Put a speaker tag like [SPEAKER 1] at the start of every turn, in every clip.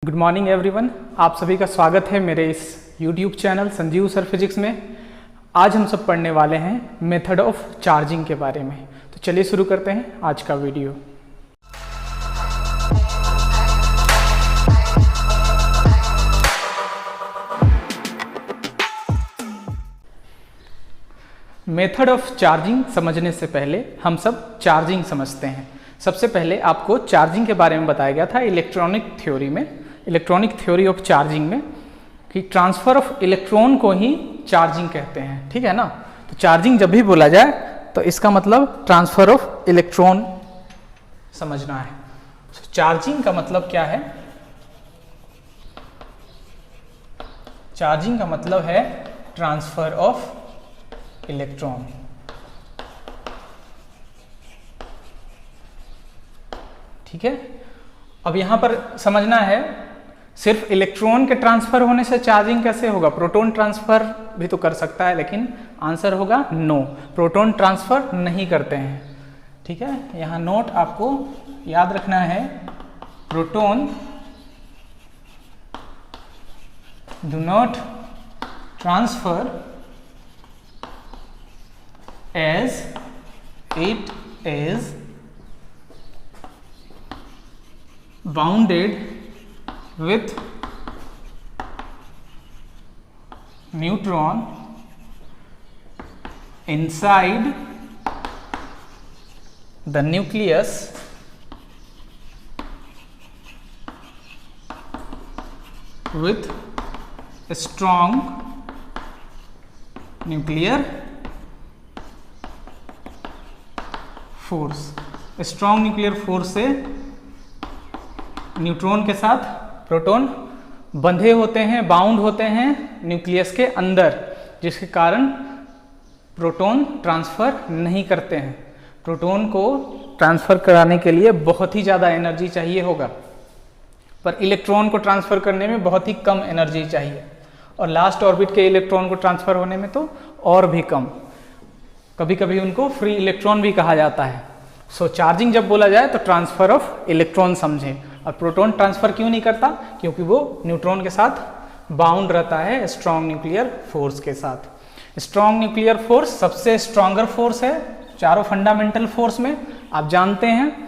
[SPEAKER 1] Good morning everyone, आप सभी का स्वागत है मेरे इस YouTube channel Sanjeev sir physics में। आज हम सब पढ़ने वाले हैं मेथड ऑफ चार्जिंग के बारे में। तो चलिए शुरू करते हैं आज का वीडियो। मेथड ऑफ चार्जिंग समझने से पहले हम सब चार्जिंग समझते हैं। सबसे पहले आपको चार्जिंग के बारे में बताया गया था इलेक्ट्रॉनिक थ्योरी ऑफ चार्जिंग में कि ट्रांसफर ऑफ इलेक्ट्रॉन को ही चार्जिंग कहते हैं, ठीक है ना। तो चार्जिंग जब भी बोला जाए तो इसका मतलब ट्रांसफर ऑफ इलेक्ट्रॉन समझना है। तो चार्जिंग का मतलब क्या है? चार्जिंग का मतलब है ट्रांसफर ऑफ इलेक्ट्रॉन। ठीक है, अब यहां पर समझना है सिर्फ इलेक्ट्रॉन के ट्रांसफर होने से चार्जिंग कैसे होगा। प्रोटॉन ट्रांसफर भी तो कर सकता है, लेकिन आंसर होगा नो, प्रोटॉन ट्रांसफर नहीं करते हैं। ठीक है, यहां नोट आपको याद रखना है, proton do not transfer as it is bounded with neutron inside the nucleus with a strong nuclear force. Strong nuclear force से न्यूट्रॉन के साथ प्रोटॉन बंधे होते हैं, बाउंड होते हैं न्यूक्लियस के अंदर, जिसके कारण प्रोटॉन ट्रांसफर नहीं करते हैं। प्रोटॉन को ट्रांसफर कराने के लिए बहुत ही ज़्यादा एनर्जी चाहिए होगा, पर इलेक्ट्रॉन को ट्रांसफर करने में बहुत ही कम एनर्जी चाहिए, और लास्ट ऑर्बिट के इलेक्ट्रॉन को ट्रांसफर होने में तो और भी कम। कभी कभी उनको फ्री इलेक्ट्रॉन भी कहा जाता है। सो चार्जिंग जब बोला जाए तो ट्रांसफर ऑफ इलेक्ट्रॉन समझें। और प्रोटॉन ट्रांसफर क्यों नहीं करता? क्योंकि वो न्यूट्रॉन के साथ बाउंड रहता है स्ट्रॉन्ग न्यूक्लियर फोर्स के साथ। स्ट्रॉन्ग न्यूक्लियर फोर्स सबसे स्ट्रॉन्गर फोर्स है चारों फंडामेंटल फोर्स में। आप जानते हैं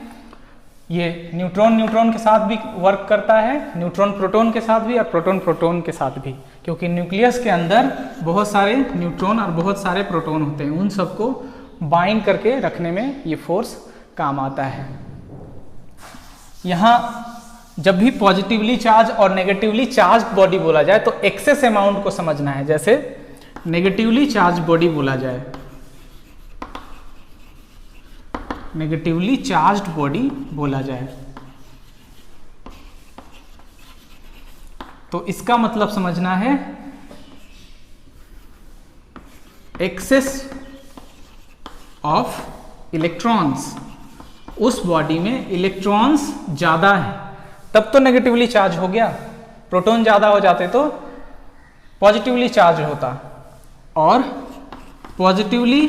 [SPEAKER 1] ये न्यूट्रॉन के साथ भी वर्क करता है, न्यूट्रॉन प्रोटॉन के साथ भी और प्रोटॉन प्रोटॉन के साथ भी, क्योंकि न्यूक्लियस के अंदर बहुत सारे न्यूट्रॉन और बहुत सारे प्रोटॉन होते हैं। उन सबको बाइंड करके रखने में ये फोर्स काम आता है। यहाँ जब भी पॉजिटिवली चार्ज और नेगेटिवली चार्ज बॉडी बोला जाए तो एक्सेस अमाउंट को समझना है। जैसे नेगेटिवली चार्ज बॉडी बोला जाए, नेगेटिवली चार्ज्ड बॉडी बोला जाए तो इसका मतलब समझना है एक्सेस ऑफ इलेक्ट्रॉन्स। उस बॉडी में इलेक्ट्रॉन्स ज्यादा है तब तो नेगेटिवली चार्ज हो गया। प्रोटॉन ज्यादा हो जाते तो पॉजिटिवली चार्ज होता, और पॉजिटिवली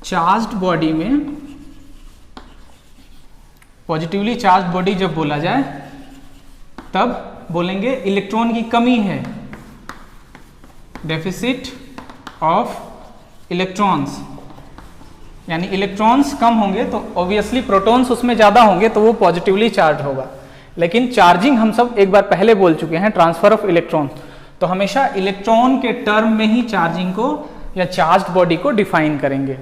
[SPEAKER 1] चार्ज्ड बॉडी में, पॉजिटिवली चार्ज बॉडी जब बोला जाए तब बोलेंगे इलेक्ट्रॉन की कमी है, डेफिसिट ऑफ इलेक्ट्रॉन्स। यानी इलेक्ट्रॉन्स कम होंगे तो ऑब्वियसली प्रोटॉन्स उसमें ज़्यादा होंगे तो वो पॉजिटिवली चार्ज होगा। लेकिन चार्जिंग हम सब एक बार पहले बोल चुके हैं, ट्रांसफर ऑफ इलेक्ट्रॉन, तो हमेशा इलेक्ट्रॉन के टर्म में ही चार्जिंग को या चार्ज्ड बॉडी को डिफाइन करेंगे।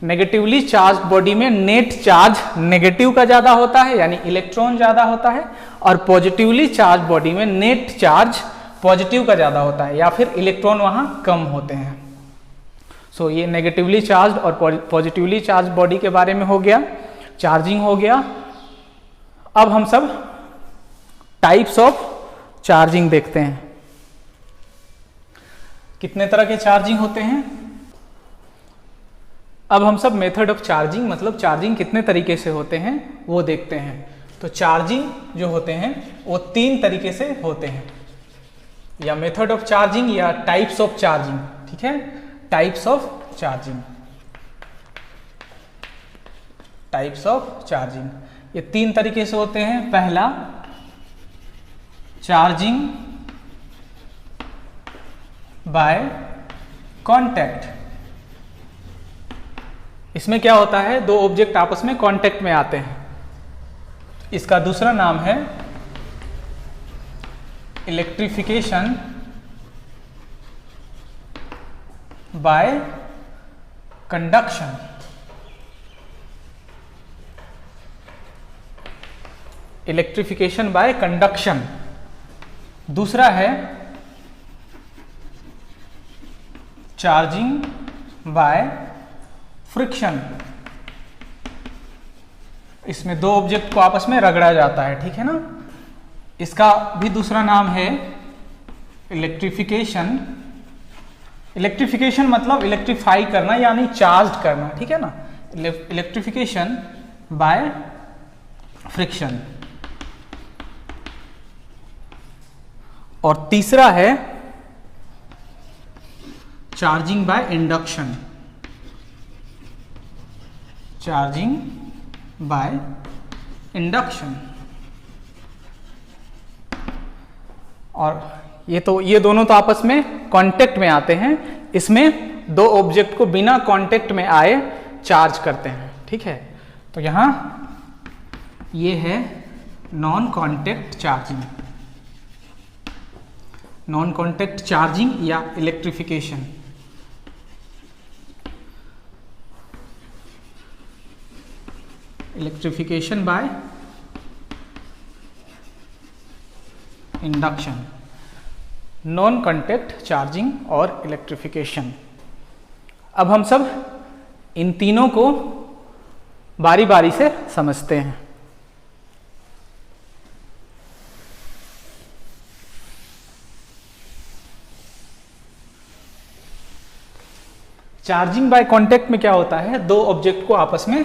[SPEAKER 1] नेगेटिवली चार्ज बॉडी में नेट चार्ज नेगेटिव का ज्यादा होता है, यानी इलेक्ट्रॉन ज्यादा होता है, और पॉजिटिवली चार्ज बॉडी में नेट चार्ज पॉजिटिव का ज्यादा होता है, या फिर इलेक्ट्रॉन वहां कम होते हैं। सो ये नेगेटिवली चार्ज और पॉजिटिवली चार्ज बॉडी के बारे में हो गया, चार्जिंग हो गया। अब हम सब टाइप्स ऑफ चार्जिंग देखते हैं। कितने तरह के चार्जिंग होते हैं? अब हम सब मेथड ऑफ चार्जिंग मतलब चार्जिंग कितने तरीके से होते हैं वो देखते हैं। तो चार्जिंग जो होते हैं वो 3 तरीके से होते हैं, या मेथड ऑफ चार्जिंग या टाइप्स ऑफ चार्जिंग। ठीक है, टाइप्स ऑफ चार्जिंग। ये 3 तरीके से होते हैं। पहला चार्जिंग बाय कांटेक्ट। इसमें क्या होता है, 2 ऑब्जेक्ट आपस में कांटेक्ट में आते हैं। इसका दूसरा नाम है electrification bye conduction. Electrification bye conduction. दूसरा है चार्जिंग बाय फ्रिक्शन। इसमें 2 ऑब्जेक्ट को आपस में रगड़ा जाता है, ठीक है ना। इसका भी दूसरा नाम है इलेक्ट्रिफिकेशन। इलेक्ट्रिफिकेशन मतलब इलेक्ट्रीफाई करना यानी चार्ज करना, ठीक है ना। Electrification by friction. और तीसरा है charging by induction. Charging by induction. और ये दोनों तो आपस में कांटेक्ट में आते हैं। इसमें 2 ऑब्जेक्ट को बिना कांटेक्ट में आए चार्ज करते हैं, ठीक है। तो यहां ये है non contact charging. Non contact charging या electrification. Electrification by induction, non contact charging और इलेक्ट्रिफिकेशन। अब हम सब इन तीनों को बारी बारी से समझते हैं। चार्जिंग बाय कांटेक्ट में क्या होता है, 2 ऑब्जेक्ट को आपस में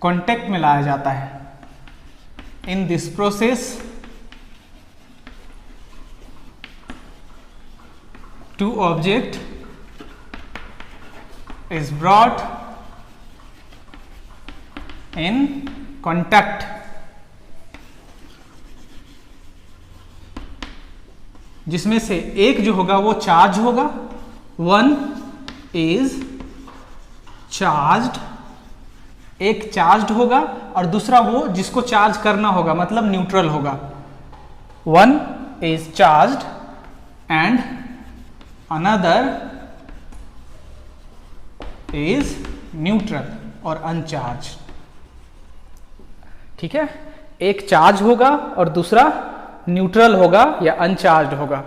[SPEAKER 1] कांटेक्ट में लाया जाता है। In this process 2 object is brought in contact, जिसमें से एक जो होगा वो चार्ज होगा। 1 is charged, एक चार्ज्ड होगा और दूसरा वो जिसको चार्ज करना होगा, मतलब न्यूट्रल होगा। 1 is charged and another is neutral और uncharged, ठीक है। एक चार्ज होगा और दूसरा न्यूट्रल होगा या अनचार्ज होगा।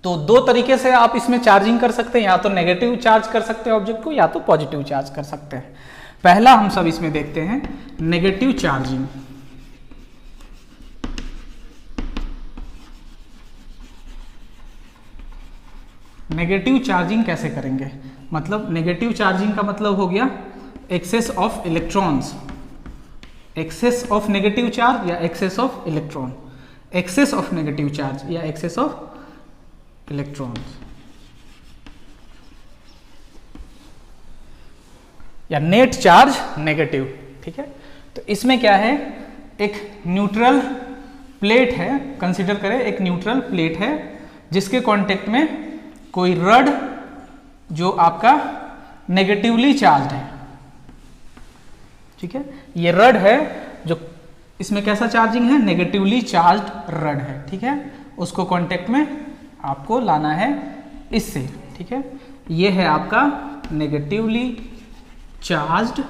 [SPEAKER 1] तो 2 तरीके से आप इसमें चार्जिंग कर सकते हैं, या तो नेगेटिव चार्ज कर सकते हैं ऑब्जेक्ट को, या तो पॉजिटिव चार्ज कर सकते हैं। पहला हम सब इसमें देखते हैं नेगेटिव चार्जिंग। नेगेटिव चार्जिंग कैसे करेंगे, मतलब नेगेटिव चार्जिंग का मतलब हो गया excess of electrons. Excess of negative charge या excess of electron. Excess of negative charge या एक्सेस ऑफ इलेक्ट्रॉन्स, या नेट चार्ज नेगेटिव, ठीक है। तो इसमें क्या है, एक न्यूट्रल प्लेट है, कंसीडर करें एक न्यूट्रल प्लेट है जिसके कांटेक्ट में कोई रड जो आपका नेगेटिवली चार्ज है, ठीक है। ये रड है जो इसमें कैसा चार्जिंग है, नेगेटिवली चार्ज्ड रड है, ठीक है। उसको कांटेक्ट में आपको लाना है इससे, ठीक है। ये है आपका नेगेटिवली चार्ज्ड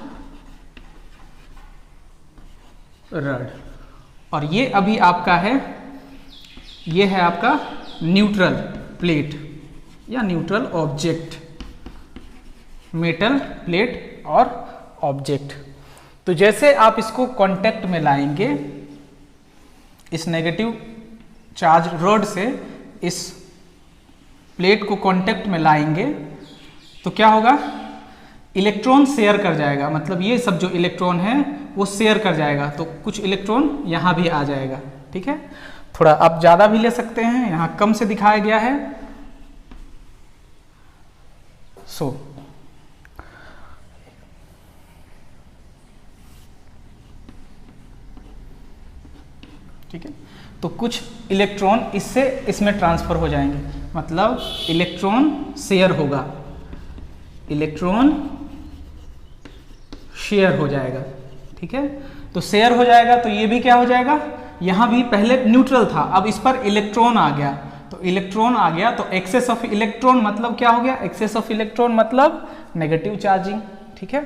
[SPEAKER 1] रड, और ये अभी आपका है, ये है आपका न्यूट्रल प्लेट या न्यूट्रल ऑब्जेक्ट, मेटल प्लेट और ऑब्जेक्ट। तो जैसे आप इसको कांटेक्ट में लाएंगे इस नेगेटिव चार्ज रड से, इस प्लेट को कांटेक्ट में लाएंगे तो क्या होगा, इलेक्ट्रॉन शेयर कर जाएगा, मतलब ये सब जो इलेक्ट्रॉन है वो शेयर कर जाएगा। तो कुछ इलेक्ट्रॉन यहाँ भी आ जाएगा, ठीक है। थोड़ा आप ज़्यादा भी ले सकते हैं, यहाँ कम से दिखाया गया है। ठीक है। तो कुछ इलेक्ट्रॉन इससे इसमें ट्रांसफर हो जाएंगे, मतलब इलेक्ट्रॉन शेयर होगा, इलेक्ट्रॉन शेयर हो जाएगा, ठीक है। तो शेयर हो जाएगा तो ये भी क्या हो जाएगा, यहाँ भी पहले न्यूट्रल था, अब इस पर इलेक्ट्रॉन आ गया, तो इलेक्ट्रॉन आ गया तो एक्सेस ऑफ इलेक्ट्रॉन मतलब क्या हो गया, एक्सेस ऑफ इलेक्ट्रॉन मतलब नेगेटिव चार्जिंग, ठीक है।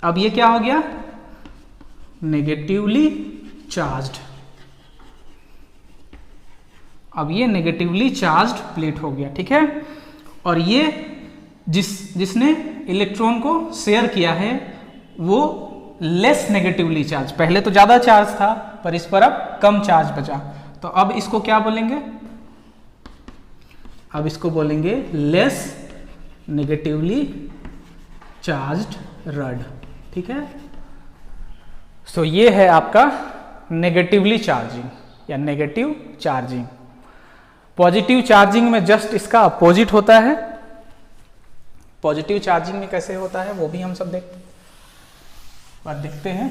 [SPEAKER 1] अब ये क्या हो गया, नेगेटिवली चार्ज्ड, अब ये नेगेटिवली चार्ज्ड प्लेट हो गया, ठीक है। और ये जिसने इलेक्ट्रॉन को शेयर किया है वो लेस नेगेटिवली चार्ज, पहले तो ज्यादा चार्ज था पर इस पर अब कम चार्ज बचा, तो अब इसको क्या बोलेंगे, अब इसको बोलेंगे लेस नेगेटिवली चार्ज्ड रड, ठीक है। सो ये है आपका नेगेटिवली चार्जिंग या नेगेटिव चार्जिंग। पॉजिटिव चार्जिंग में जस्ट इसका अपोजिट होता है। पॉजिटिव चार्जिंग में कैसे होता है वो भी हम सब देखते हैं।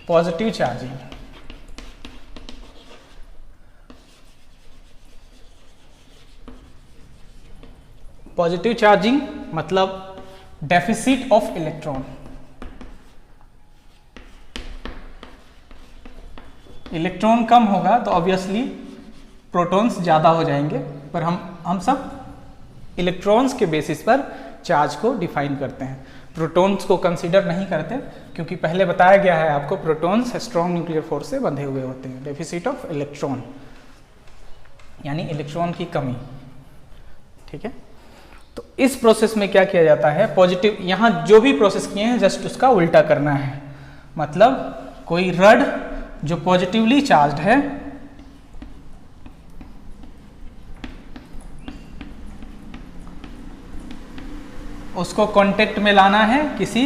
[SPEAKER 1] पॉजिटिव चार्जिंग, पॉजिटिव चार्जिंग मतलब डेफिसिट ऑफ इलेक्ट्रॉन, इलेक्ट्रॉन कम होगा तो ऑब्वियसली प्रोटॉन्स ज़्यादा हो जाएंगे, पर हम सब इलेक्ट्रॉन्स के बेसिस पर चार्ज को डिफाइन करते हैं, प्रोटॉन्स को कंसीडर नहीं करते, क्योंकि पहले बताया गया है आपको प्रोटॉन्स स्ट्रॉन्ग न्यूक्लियर फोर्स से बंधे हुए होते हैं। डेफिसिट ऑफ इलेक्ट्रॉन यानी इलेक्ट्रॉन की कमी, ठीक है। तो इस प्रोसेस में क्या किया जाता है, पॉजिटिव, यहाँ जो भी प्रोसेस किए हैं जस्ट उसका उल्टा करना है, मतलब कोई रड जो पॉजिटिवली चार्ज्ड है उसको कांटेक्ट में लाना है किसी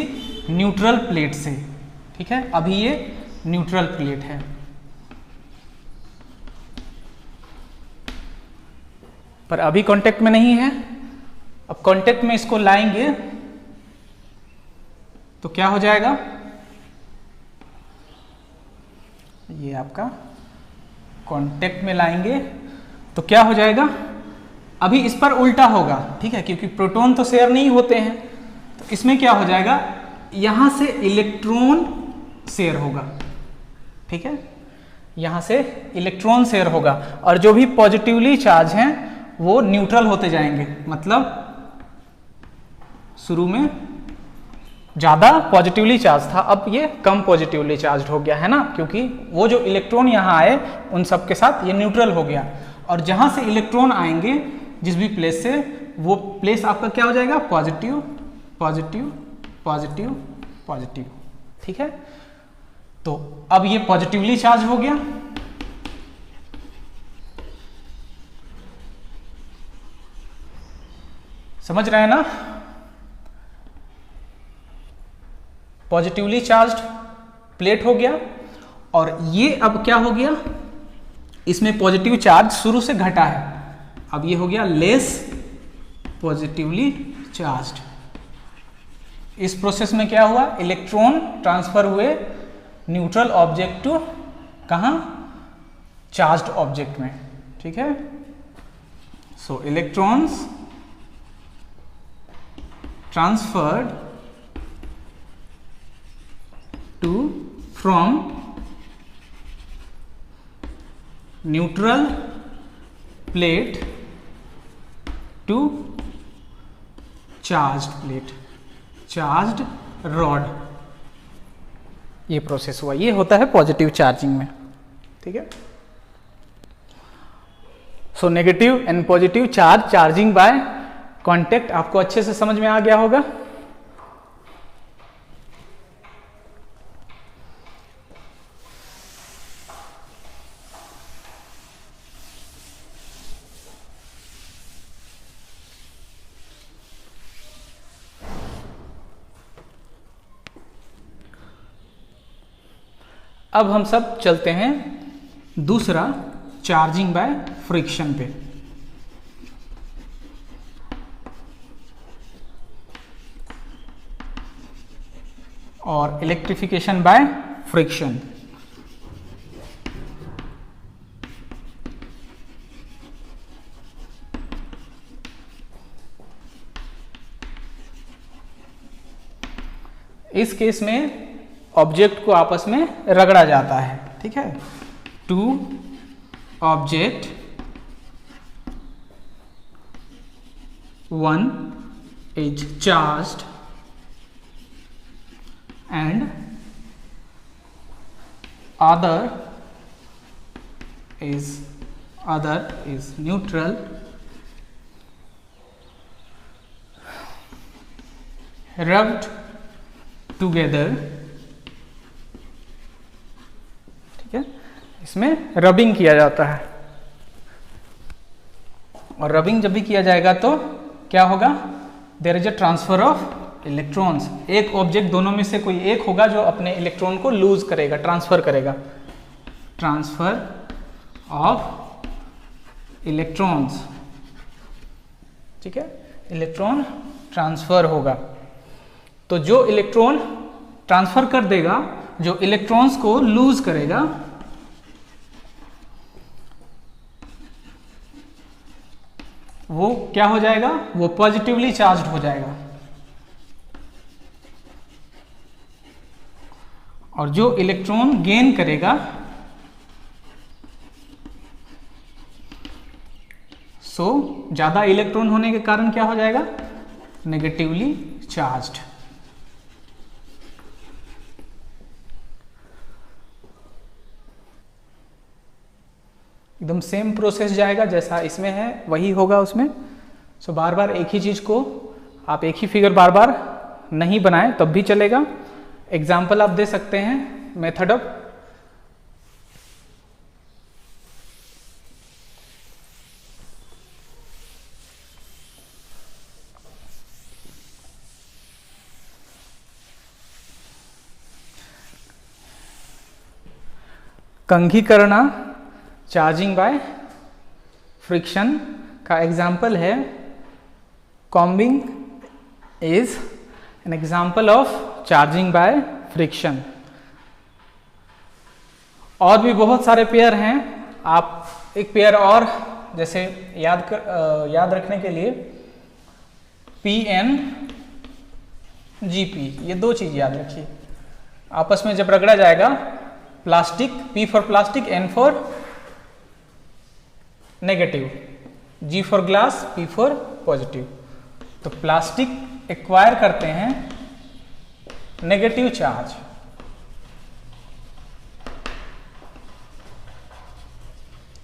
[SPEAKER 1] न्यूट्रल प्लेट से, ठीक है। अभी ये न्यूट्रल प्लेट है, पर अभी कांटेक्ट में नहीं है। अब कांटेक्ट में इसको लाएंगे तो क्या हो जाएगा, ये आपका कांटेक्ट में लाएंगे तो क्या हो जाएगा, अभी इस पर उल्टा होगा, ठीक है, क्योंकि प्रोटॉन तो शेयर नहीं होते हैं, तो इसमें क्या हो जाएगा, यहां से इलेक्ट्रॉन शेयर होगा, ठीक है, यहां से इलेक्ट्रॉन शेयर होगा, और जो भी पॉजिटिवली चार्ज हैं वो न्यूट्रल होते जाएंगे, मतलब शुरू में ज्यादा पॉजिटिवली चार्ज था, अब ये कम पॉजिटिवली चार्ज हो गया है ना, क्योंकि वो जो इलेक्ट्रॉन यहाँ आए उन सब के साथ ये न्यूट्रल हो गया, और जहां से इलेक्ट्रॉन आएंगे जिस भी प्लेस से, वो प्लेस आपका क्या हो जाएगा, पॉजिटिव पॉजिटिव पॉजिटिव पॉजिटिव, ठीक है। तो अब ये पॉजिटिवली चार्ज हो गया, समझ रहे हैं ना, पॉजिटिवली चार्ज्ड प्लेट हो गया, और ये अब क्या हो गया, इसमें पॉजिटिव चार्ज शुरू से घटा है, अब ये हो गया लेस पॉजिटिवली चार्ज्ड। इस प्रोसेस में क्या हुआ, इलेक्ट्रॉन ट्रांसफर हुए न्यूट्रल ऑब्जेक्ट टू कहां, चार्ज्ड ऑब्जेक्ट में, ठीक है। सो electrons transferred to from neutral plate to charged plate, charged rod, ये प्रोसेस हुआ, ये होता है पॉजिटिव चार्जिंग में, ठीक है। So negative and positive charge charging by contact आपको अच्छे से समझ में आ गया होगा। अब हम सब चलते हैं दूसरा चार्जिंग बाय फ्रिक्शन पे। और इलेक्ट्रिफिकेशन बाय फ्रिक्शन। इस केस में ऑब्जेक्ट को आपस में रगड़ा जाता है, ठीक है। Two object, one is charged and other is neutral, rubbed together, ठीक है। इसमें रबिंग किया जाता है, और रबिंग जब भी किया जाएगा तो क्या होगा, there is a transfer of electrons. एक ऑब्जेक्ट, दोनों में से कोई एक होगा जो अपने इलेक्ट्रॉन को लूज करेगा, ट्रांसफर करेगा। ट्रांसफर ऑफ इलेक्ट्रॉन्स, ठीक है, इलेक्ट्रॉन ट्रांसफर होगा। तो जो इलेक्ट्रॉन ट्रांसफर कर देगा, जो इलेक्ट्रॉन्स को लूज करेगा, वो क्या हो जाएगा, वो पॉजिटिवली चार्ज्ड हो जाएगा। और जो इलेक्ट्रॉन गेन करेगा, ज्यादा इलेक्ट्रॉन होने के कारण क्या हो जाएगा, नेगेटिवली चार्ज्ड। एकदम सेम प्रोसेस जाएगा जैसा इसमें है, वही होगा उसमें। बार बार एक ही चीज को आप, एक ही फिगर बार बार नहीं बनाएं तब भी चलेगा। एग्जाम्पल आप दे सकते हैं, मेथड ऑफ कंघीकरण, चार्जिंग बाय फ्रिक्शन का एग्जाम्पल है combing is an example of charging by friction. और भी बहुत सारे पेयर हैं। आप एक पेयर और जैसे याद रखने के लिए PN GP, ये दो चीज याद रखिए। आपस में जब रगड़ा जाएगा, plastic, P for plastic, N for negative, G for glass, P for positive. तो प्लास्टिक एक्वायर करते हैं नेगेटिव चार्ज,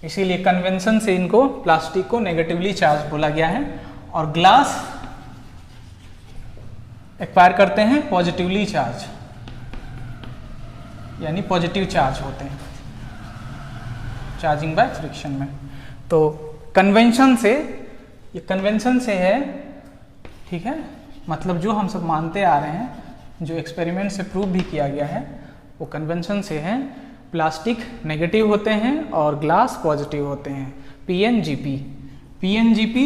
[SPEAKER 1] इसीलिए कन्वेंशन से इनको, प्लास्टिक को नेगेटिवली चार्ज बोला गया है। और ग्लास एक्वायर करते हैं पॉजिटिवली चार्ज, यानी पॉजिटिव चार्ज होते हैं चार्जिंग बाय फ्रिक्शन में। तो कन्वेंशन से, ये कन्वेंशन से है, ठीक है, मतलब जो हम सब मानते आ रहे हैं, जो एक्सपेरिमेंट से प्रूव भी किया गया है, वो कन्वेंशन से है। प्लास्टिक नेगेटिव होते हैं और ग्लास पॉजिटिव होते हैं। PNGP, PNGP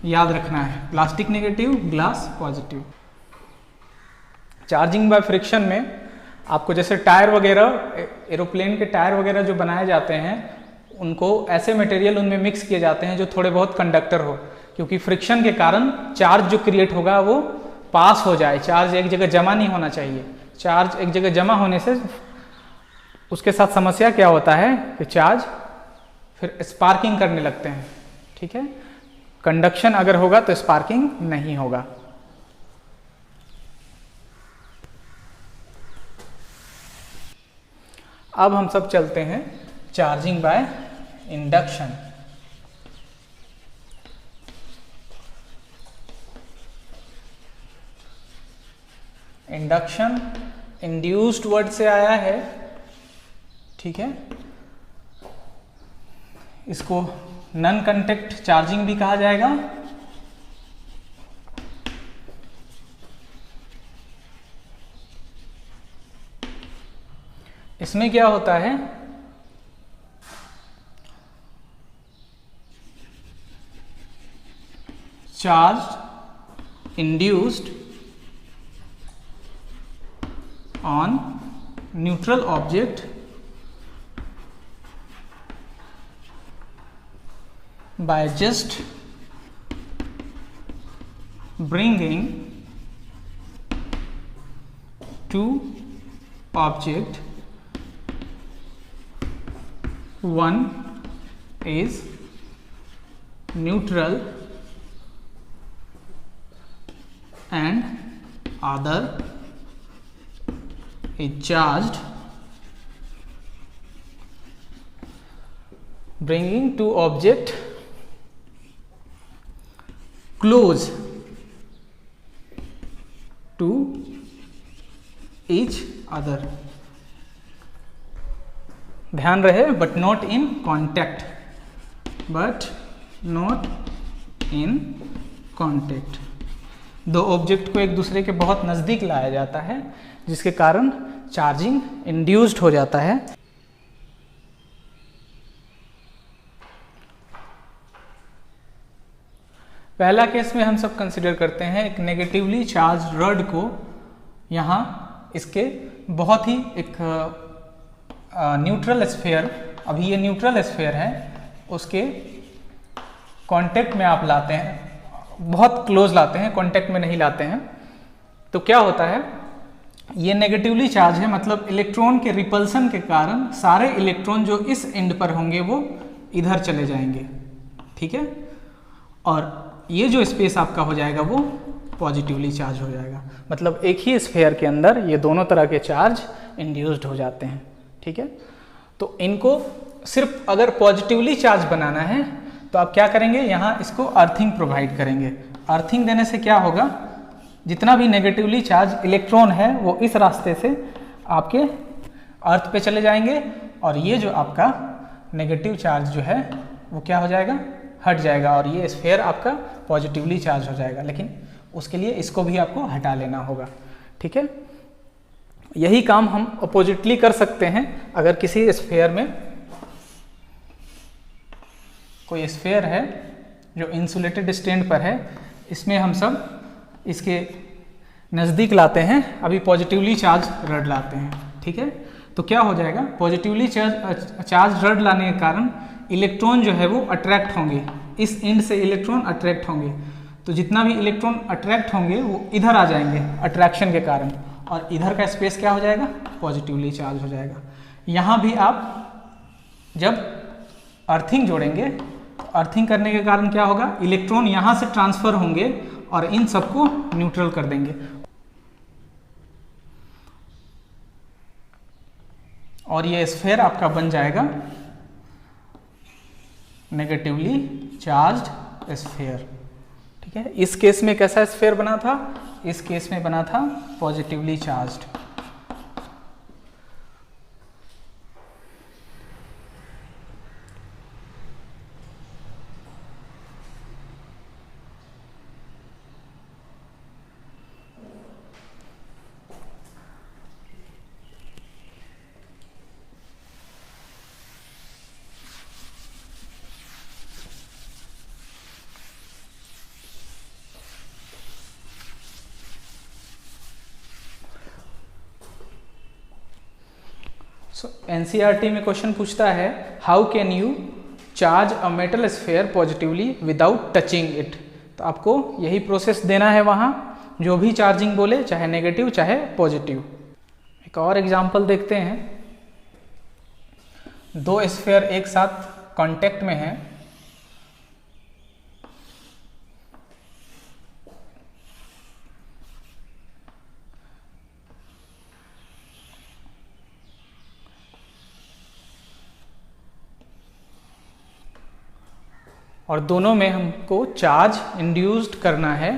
[SPEAKER 1] याद रखना है, plastic negative, glass positive. Charging by friction में आपको जैसे टायर वगैरह, एरोप्लेन के टायर वगैरह जो बनाए जाते हैं, उनको ऐसे मटेरियल उनमें मिक्स किए जाते हैं जो थोड़े बहुत कंडक्टर हो, क्योंकि फ्रिक्शन के कारण चार्ज जो क्रिएट होगा वो पास हो जाए। चार्ज एक जगह जमा नहीं होना चाहिए। चार्ज एक जगह जमा होने से उसके साथ समस्या क्या होता है कि चार्ज फिर स्पार्किंग करने लगते हैं, ठीक है। कंडक्शन अगर होगा तो स्पार्किंग नहीं होगा। अब हम सब चलते हैं charging by induction. Induction induced word से आया है, ठीक है। इसको नॉन कांटेक्ट चार्जिंग भी कहा जाएगा। इसमें क्या होता है, charge induced on neutral object by just bringing two object, one is neutral and other is charged, bringing two object close to each other. ध्यान रहे, but not in contact, but not in contact. दो object को एक दूसरे के बहुत नज़दीक लाया जाता है, जिसके कारण चार्जिंग इंड्यूस्ड हो जाता है। पहला केस में हम सब कंसिडर करते हैं एक नेगेटिवली चार्ज रॉड को, यहाँ इसके बहुत ही एक न्यूट्रल स्फीयर, अभी ये न्यूट्रल स्फीयर है, उसके कांटेक्ट में आप लाते हैं, बहुत क्लोज लाते हैं, कांटेक्ट में नहीं लाते हैं, तो क्या होता है, ये नेगेटिवली चार्ज है, मतलब इलेक्ट्रॉन के रिपल्सन के कारण सारे इलेक्ट्रॉन जो इस एंड पर होंगे वो इधर चले जाएंगे, ठीक है, और ये जो स्पेस आपका हो जाएगा वो पॉजिटिवली चार्ज हो जाएगा। मतलब एक ही स्फीयर के अंदर ये दोनों तरह के चार्ज इंड्यूस्ड हो जाते हैं, ठीक है। तो इनको सिर्फ अगर पॉजिटिवली चार्ज बनाना है तो आप क्या करेंगे, यहाँ इसको अर्थिंग प्रोवाइड करेंगे। अर्थिंग देने से क्या होगा, जितना भी नेगेटिवली चार्ज इलेक्ट्रॉन है वो इस रास्ते से आपके अर्थ पे चले जाएंगे, और ये जो आपका नेगेटिव चार्ज जो है वो क्या हो जाएगा, हट जाएगा, और ये स्फीयर आपका पॉजिटिवली चार्ज हो जाएगा। लेकिन उसके लिए इसको भी आपको हटा लेना होगा, ठीक है। यही काम हम अपोजिटली कर सकते हैं। अगर किसी स्फीयर में कोई स्फीयर है जो इंसुलेटेड स्टैंड पर है, इसमें हम सब इसके नज़दीक लाते हैं, अभी पॉजिटिवली चार्ज रड लाते हैं, ठीक है। तो क्या हो जाएगा, पॉजिटिवली चार्ज रड लाने के कारण इलेक्ट्रॉन जो है वो अट्रैक्ट होंगे, इस एंड से इलेक्ट्रॉन अट्रैक्ट होंगे, तो जितना भी इलेक्ट्रॉन अट्रैक्ट होंगे वो इधर आ जाएंगे अट्रैक्शन के कारण, और इधर का स्पेस क्या हो जाएगा, पॉजिटिवली चार्ज हो जाएगा। यहाँ भी आप जब अर्थिंग जोड़ेंगे तो अर्थिंग करने के कारण क्या होगा, इलेक्ट्रॉन यहाँ से ट्रांसफर होंगे और इन सबको न्यूट्रल कर देंगे, और ये स्फीयर आपका बन जाएगा नेगेटिवली चार्ज्ड स्फीयर, ठीक है। इस केस में कैसा स्फीयर बना था, इस केस में बना था पॉजिटिवली चार्ज्ड। सो एनसीईआरटी में क्वेश्चन पूछता है, how can you charge a metal sphere positively without touching it. तो आपको यही प्रोसेस देना है वहाँ, जो भी चार्जिंग बोले, चाहे नेगेटिव चाहे पॉजिटिव। एक और एग्जांपल देखते हैं, दो स्फीयर एक साथ कांटेक्ट में हैं, और दोनों में हमको चार्ज इंड्यूस्ड करना है,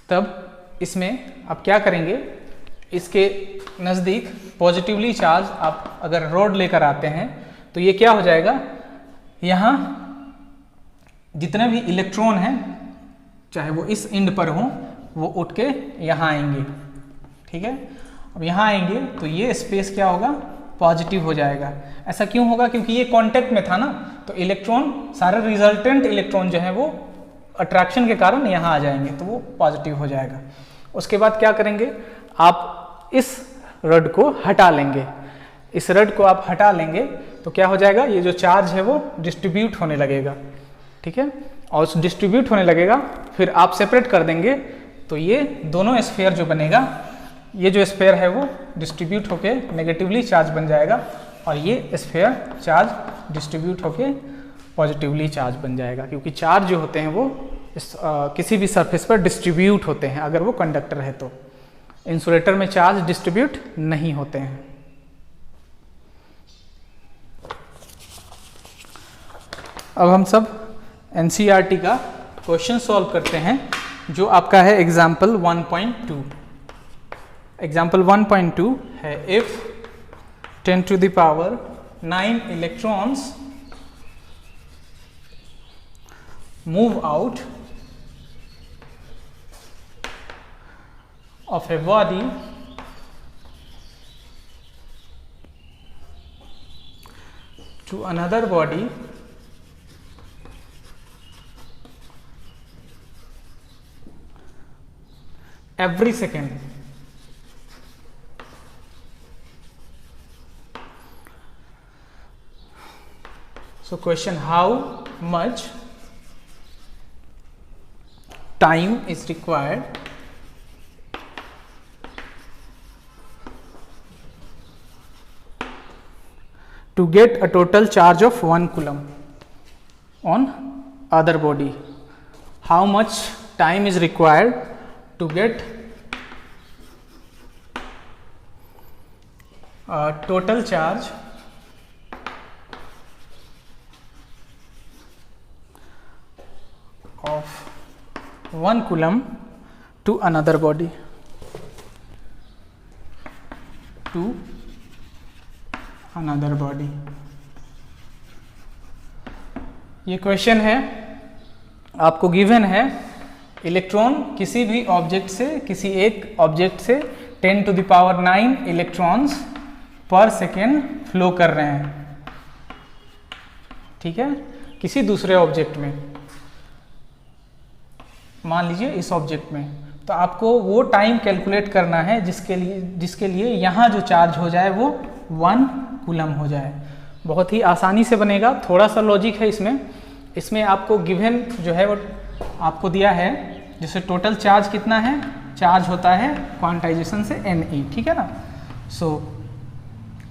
[SPEAKER 1] तब इसमें आप क्या करेंगे, इसके नज़दीक पॉजिटिवली चार्ज आप अगर रॉड लेकर आते हैं तो ये क्या हो जाएगा, यहाँ जितने भी इलेक्ट्रॉन हैं चाहे वो इस एंड पर हों वो उठ के यहाँ आएंगे, ठीक है। अब यहाँ आएंगे तो ये स्पेस क्या होगा, पॉजिटिव हो जाएगा। ऐसा क्यों होगा, क्योंकि ये कांटेक्ट में था ना, तो इलेक्ट्रॉन, सारे रिजल्टेंट इलेक्ट्रॉन जो है वो अट्रैक्शन के कारण यहाँ आ जाएंगे तो वो पॉजिटिव हो जाएगा। उसके बाद क्या करेंगे, आप इस रड को हटा लेंगे। इस रड को आप हटा लेंगे तो क्या हो जाएगा, ये जो चार्ज है वो डिस्ट्रीब्यूट होने लगेगा, ठीक है। और डिस्ट्रीब्यूट होने लगेगा, फिर आप सेपरेट कर देंगे तो ये दोनों स्फीयर जो बनेगा, ये जो स्फीयर है वो डिस्ट्रीब्यूट होके नेगेटिवली चार्ज बन जाएगा और ये स्फीयर चार्ज डिस्ट्रीब्यूट होके पॉजिटिवली चार्ज बन जाएगा, क्योंकि चार्ज जो होते हैं वो किसी भी सरफेस पर डिस्ट्रीब्यूट होते हैं अगर वो कंडक्टर है तो। इंसुलेटर में चार्ज डिस्ट्रीब्यूट नहीं होते हैं। अब हम सब NCERT का क्वेश्चन सॉल्व करते हैं जो आपका है एग्जाम्पल 1.2। एग्जाम्पल 1.2 है, if 10 to the power 9 electrons move out of a body to another body every second. So question, how much time is required to get a total charge of 1 coulomb on other body? How much time is required to get a total charge of 1 coulomb to another body? To another body. ये question है, आपको given है electron किसी भी object से, किसी एक object से 10 to the power 9 इलेक्ट्रॉन्स पर सेकेंड फ्लो कर रहे हैं, ठीक है, किसी दूसरे ऑब्जेक्ट में, मान लीजिए इस ऑब्जेक्ट में। तो आपको वो टाइम कैलकुलेट करना है जिसके लिए यहाँ जो चार्ज हो जाए वो 1 कूलम हो जाए। बहुत ही आसानी से बनेगा, थोड़ा सा लॉजिक है इसमें आपको गिवन जो है वो आपको दिया है, जैसे टोटल चार्ज कितना है, चार्ज होता है क्वांटाइजेशन से Ne, ठीक है ना। सो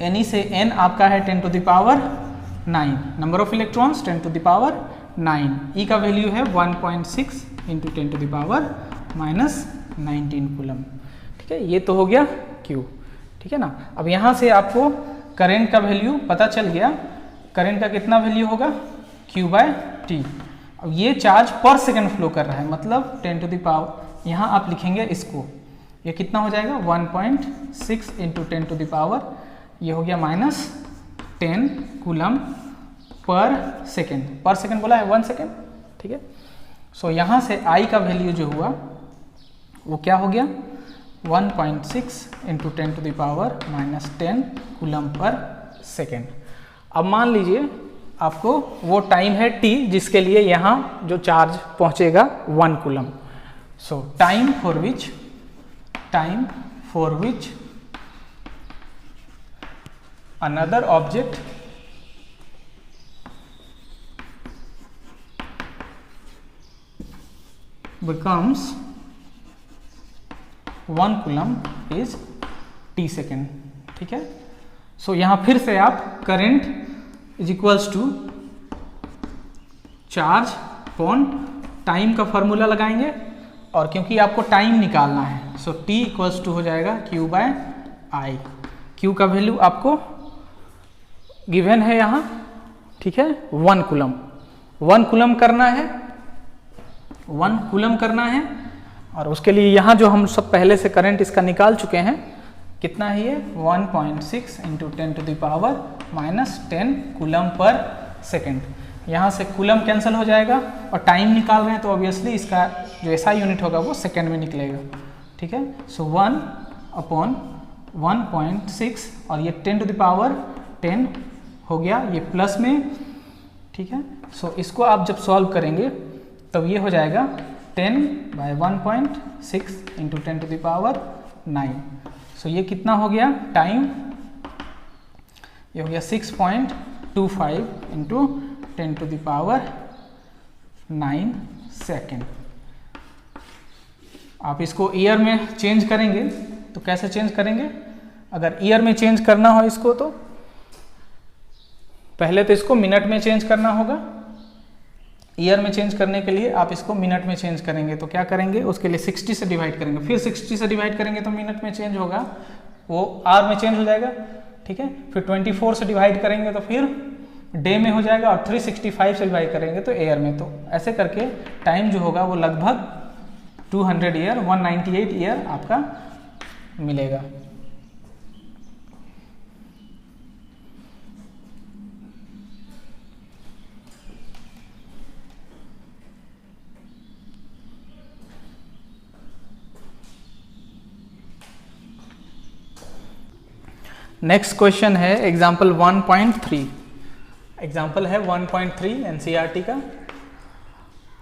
[SPEAKER 1] Ne से N आपका है 10 to the power 9, number of electrons 10 to the power 9, E का वैल्यू है 1.6 into 10 to the power -19 coulomb, ठीक है। ये तो हो गया Q, ठीक है ना। अब यहाँ से आपको करंट का वैल्यू पता चल गया, करंट का कितना वैल्यू होगा, Q/T। अब ये चार्ज पर सेकेंड फ्लो कर रहा है, मतलब 10 to the power, यहाँ आप लिखेंगे इसको, ये कितना हो जाएगा 1.6 इंटू 10 to the power, ये हो गया -10 कूलम पर सेकेंड। पर सेकेंड बोला है 1 सेकेंड, ठीक है। सो यहाँ से I का वैल्यू जो हुआ वो क्या हो गया 1.6 into 10 to the power -10 coulomb per second. अब मान लीजिए आपको वो टाइम है T जिसके लिए यहाँ जो चार्ज पहुँचेगा 1 coulomb. So time for which another object becomes 1 coulomb is T second, ठीक है। सो यहाँ फिर से आप current is equals to charge upon time का फॉर्मूला लगाएंगे, और क्योंकि आपको टाइम निकालना है सो T इक्वल्स टू हो जाएगा Q/I। Q का वैल्यू आपको गिवन है यहाँ, ठीक है, 1 कूलम। 1 कूलम करना है, 1 कूलम करना है, और उसके लिए यहाँ जो हम सब पहले से करंट इसका निकाल चुके हैं, कितना है ये 1.6 into 10 to the power -10 coulomb per second. यहाँ से कूलम कैंसिल हो जाएगा और टाइम निकाल रहे हैं तो ऑब्वियसली इसका जो ऐसा यूनिट होगा वो सेकेंड में निकलेगा, ठीक है। सो 1/1.6 और ये 10 to the power 10 हो गया, ये प्लस में, ठीक है। सो इसको आप जब सॉल्व करेंगे तब ये हो जाएगा 10/1.6 इंटू 10⁹9। सो ये कितना हो गया टाइम, ये हो गया 6.25 इंटू 10⁹9 सेकेंड। आप इसको ईयर में चेंज करेंगे तो कैसे चेंज करेंगे? अगर ईयर में चेंज करना हो इसको तो पहले तो इसको मिनट में चेंज करना होगा। ईयर में चेंज करने के लिए आप इसको मिनट में चेंज करेंगे तो क्या करेंगे? उसके लिए 60 से डिवाइड करेंगे, फिर 60 से डिवाइड करेंगे तो मिनट में चेंज होगा, वो आर में चेंज हो जाएगा, ठीक है। फिर 24 से डिवाइड करेंगे तो फिर डे में हो जाएगा, और 365 से डिवाइड करेंगे तो ईयर में। तो ऐसे करके टाइम जो होगा वो लगभग 200 ईयर 198 ईयर आपका मिलेगा। नेक्स्ट क्वेश्चन है एग्जाम्पल 1.3। एग्जाम्पल है 1.3 एनसीईआरटी का।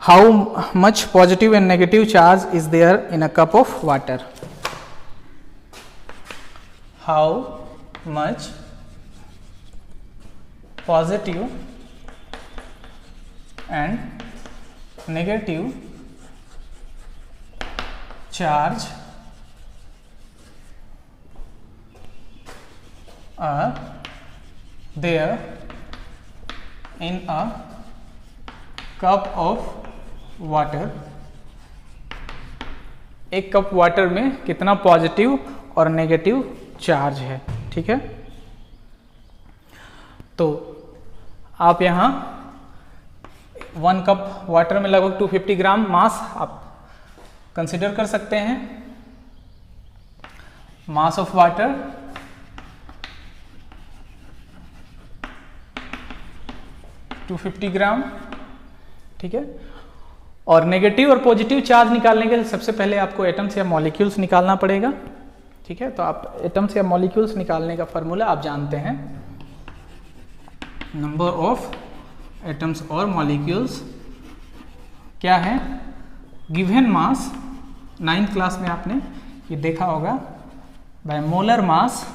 [SPEAKER 1] How much positive and negative charge is there in a cup of water? How much positive and negative charge are there in a cup of water। एक cup water में कितना positive और negative charge है, ठीक है। तो आप यहाँ 1 कप वाटर में लगभग 250 ग्राम मास आप कंसिडर कर सकते हैं। मास ऑफ वाटर 250 ग्राम, ठीक है। और नेगेटिव और पॉजिटिव चार्ज निकालने के लिए सबसे पहले आपको एटम्स या मॉलिक्यूल्स निकालना पड़ेगा, ठीक है। तो आप एटम्स या मॉलिक्यूल्स निकालने का फॉर्मूला आप जानते हैं, नंबर ऑफ एटम्स और मॉलिक्यूल्स क्या है? गिवन मास, 9th क्लास में आपने ये देखा होगा, by molar mass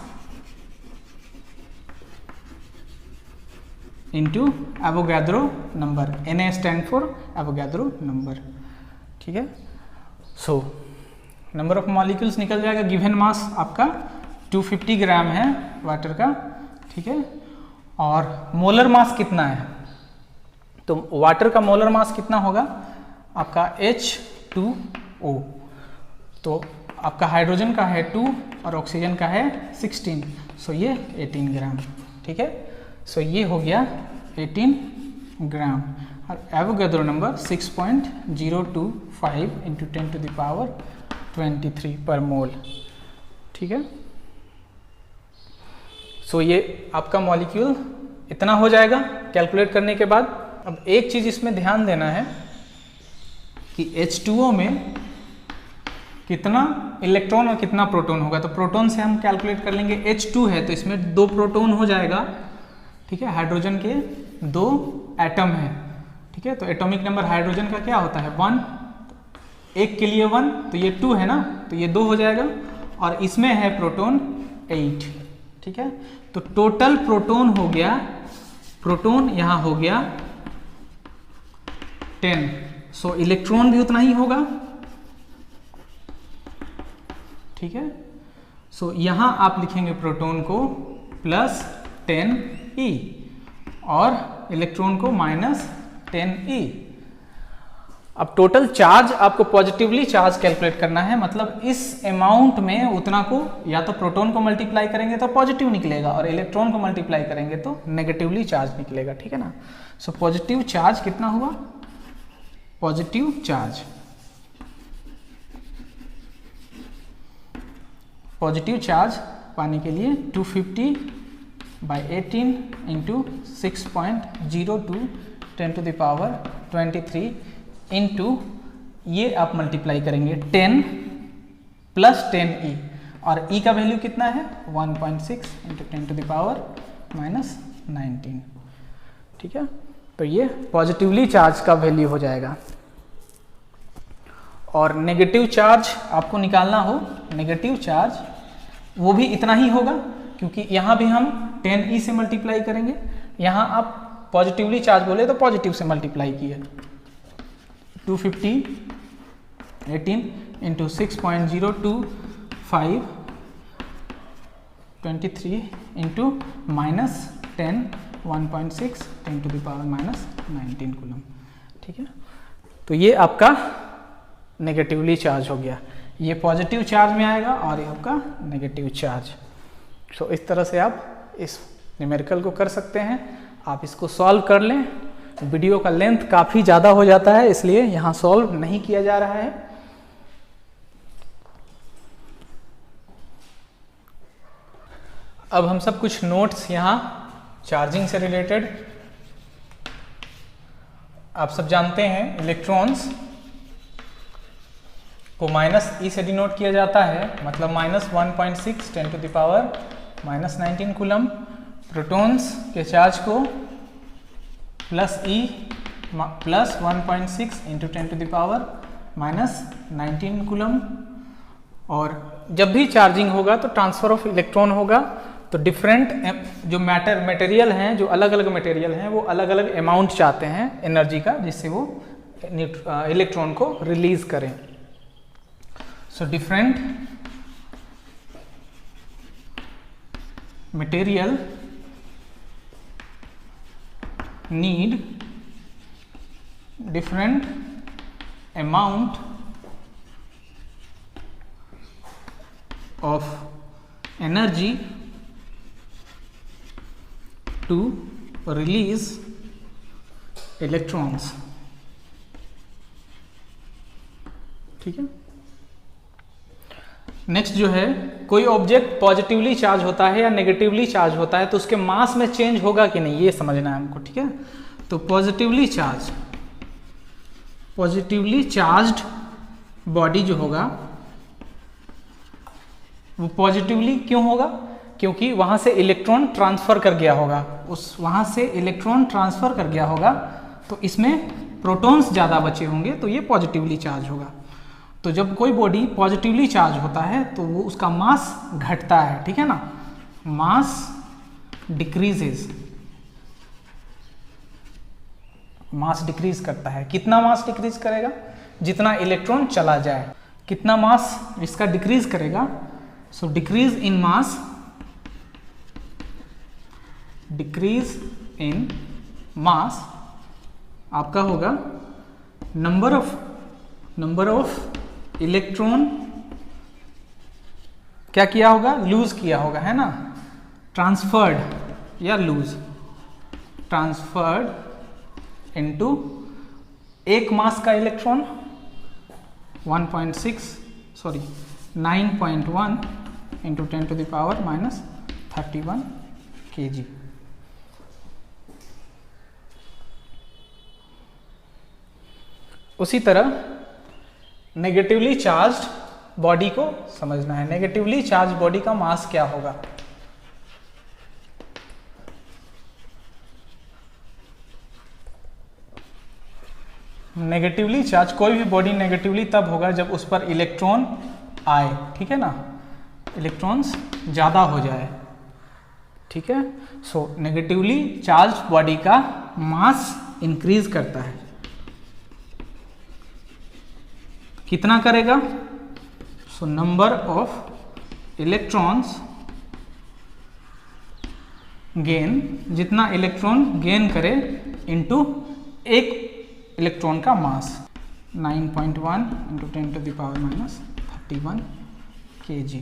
[SPEAKER 1] into Avogadro number, Na stand for Avogadro number, ठीक है। सो नंबर ऑफ मॉलिक्यूल्स निकल जाएगा। गिवन मास आपका 250 ग्राम है वाटर का, ठीक है। और मोलर मास कितना है? तो वाटर का मोलर मास कितना होगा आपका? H2O। तो आपका हाइड्रोजन का है 2 और ऑक्सीजन का है 16, सो ये 18 ग्राम, ठीक है। सो ये हो गया 18 ग्राम। और एवोगैड्रो नंबर 6.025 इंटू 10⁻23 पर मोल, ठीक है। सो ये आपका मॉलिक्यूल इतना हो जाएगा कैलकुलेट करने के बाद। अब एक चीज़ इसमें ध्यान देना है कि H2O में कितना इलेक्ट्रॉन और कितना प्रोटॉन होगा। तो प्रोटॉन से हम कैलकुलेट कर लेंगे, H2 है तो इसमें 2 प्रोटॉन हो जाएगा, ठीक है। हाइड्रोजन के 2 एटम है, ठीक है। तो एटॉमिक नंबर हाइड्रोजन का क्या होता है? 1, एक के लिए 1, तो ये 2 है ना, तो ये 2 हो जाएगा। और इसमें है प्रोटॉन 8, ठीक है। तो टोटल प्रोटॉन हो गया, प्रोटॉन यहाँ हो गया 10। सो इलेक्ट्रॉन भी उतना ही होगा, ठीक है। सो यहाँ आप लिखेंगे प्रोटॉन को प्लस 10e और इलेक्ट्रॉन को माइनस 10e। अब टोटल चार्ज आपको पॉजिटिवली चार्ज कैलकुलेट करना है, मतलब इस अमाउंट में उतना को या तो प्रोटॉन को मल्टीप्लाई करेंगे तो पॉजिटिव निकलेगा और इलेक्ट्रॉन को मल्टीप्लाई करेंगे तो नेगेटिवली चार्ज निकलेगा, ठीक है ना। सो पॉजिटिव चार्ज कितना हुआ? पॉजिटिव चार्ज, पॉजिटिव चार्ज पाने के लिए 250/18 इंटू 6.02 10⁻23 इंटू ये आप मल्टीप्लाई करेंगे 10 प्लस 10e और e का वैल्यू कितना है? 1.6 इंटू 10⁻19, ठीक है। तो ये पॉजिटिवली चार्ज का वैल्यू हो जाएगा। और नेगेटिव चार्ज आपको निकालना हो, नेगेटिव चार्ज वो भी इतना ही होगा, क्योंकि यहाँ भी हम 10e से मल्टीप्लाई करेंगे, यहाँ आप पॉजिटिवली चार्ज बोले तो पॉजिटिव से मल्टीप्लाई किए, 250 18 into 6.025 23 into minus 10 1.6 10 to the power minus 19 coulomb. ठीक है, तो ये आपका नेगेटिवली चार्ज हो गया, ये पॉजिटिव चार्ज में आएगा और ये आपका नेगेटिव चार्ज। तो इस तरह से आप इस न्यूमेरिकल को कर सकते हैं। आप इसको सॉल्व कर लें, वीडियो का लेंथ काफ़ी ज़्यादा हो जाता है इसलिए यहाँ सॉल्व नहीं किया जा रहा है। अब हम सब कुछ नोट्स यहाँ चार्जिंग से रिलेटेड, आप सब जानते हैं इलेक्ट्रॉन्स को -e से डिनोट किया जाता है, मतलब -1.6 10 to the power -19 coulomb. Protons के चार्ज को +e + 1.6 into 10 to the power -19 coulomb. और जब भी चार्जिंग होगा तो ट्रांसफर ऑफ इलेक्ट्रॉन होगा, तो डिफरेंट जो मटेरियल हैं, जो अलग अलग मटेरियल हैं, वो अलग अलग अमाउंट चाहते हैं एनर्जी का, जिससे वो इलेक्ट्रॉन को रिलीज करें। So different material need different amount of energy to release electrons। ठीक है, नेक्स्ट जो है, कोई ऑब्जेक्ट पॉजिटिवली चार्ज होता है या नेगेटिवली चार्ज होता है तो उसके मास में चेंज होगा कि नहीं, ये समझना है हमको। ठीक है, तो पॉजिटिवली चार्ज्ड बॉडी जो होगा वो पॉजिटिवली क्यों होगा, क्योंकि वहां से इलेक्ट्रॉन ट्रांसफर कर गया होगा, वहां से इलेक्ट्रॉन ट्रांसफर कर गया होगा, तो इसमें प्रोटॉन्स ज़्यादा बचे होंगे, तो ये पॉजिटिवली चार्ज होगा। तो जब कोई बॉडी पॉजिटिवली चार्ज होता है तो वो उसका मास घटता है। ठीक है ना, मास डिक्रीजेज, मास डिक्रीज करता है। कितना मास डिक्रीज करेगा, जितना इलेक्ट्रॉन चला जाए, कितना मास इसका डिक्रीज करेगा। सो decrease in mass, decrease in मास आपका होगा नंबर ऑफ इलेक्ट्रॉन क्या किया होगा, लूज किया होगा, है ना, ट्रांसफर्ड या लूज, ट्रांसफर्ड इनटू एक मास का electron 9.1 into 10 to the power -31 kg। उसी तरह नेगेटिवली चार्ज्ड बॉडी को समझना है। नेगेटिवली चार्ज बॉडी का मास क्या होगा, नेगेटिवली चार्ज कोई भी बॉडी नेगेटिवली तब होगा जब उस पर इलेक्ट्रॉन आए। ठीक है ना, इलेक्ट्रॉन्स ज़्यादा हो जाए। ठीक है, सो नेगेटिवली चार्ज बॉडी का मास इंक्रीज करता है। कितना करेगा, so number of electrons gain, जितना इलेक्ट्रॉन गेन करे इनटू एक इलेक्ट्रॉन का mass 9.1 into 10 to the power -31 kg।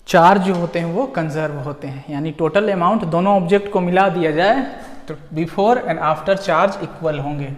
[SPEAKER 1] Charge जो होते हैं वो कंजर्व होते हैं, यानी टोटल अमाउंट दोनों ऑब्जेक्ट को मिला दिया जाए तो before and after charge equal होंगे।